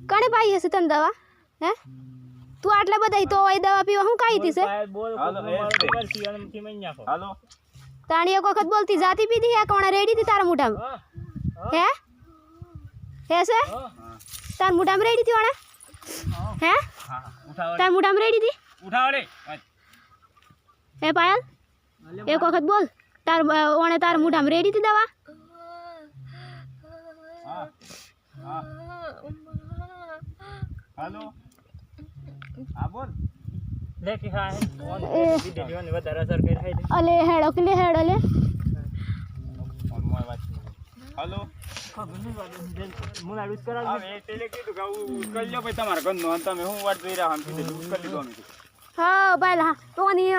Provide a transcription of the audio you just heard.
કણે પાઈ હશે તને દવા હે તું આટલા બધા તો એ દવા પીવા હું કાઈ હતી છે હાલો તાણી એક વખત બોલતી જાતી પીધી હે કોણે રેડી હતી તારા મોઢામાં હે હે છે તાર મોઢામાં રેડી હતી ઓણે હે તાર મોઢામાં રેડી હતી ઉઠાવડે હે પાયલ એક વખત બોલ તાર ઓણે તાર મોઢામાં રેડી હતી દવા હા હા હાલો હા બોલ લે કે હા વિડિયો જોને વધારે અસર કરી થાય છે અલે હેડો કે હેડો લે ફોન માં વાત હાલો મુના રૂસ કરાવ હવે તેલે કીધું કે કરી લો ભાઈ તમારા ઘરનો અને તમે હું વાત જોઈ રહ્યા આમ કીધું કરી લીધું અમે હા પાયલ હા તો ની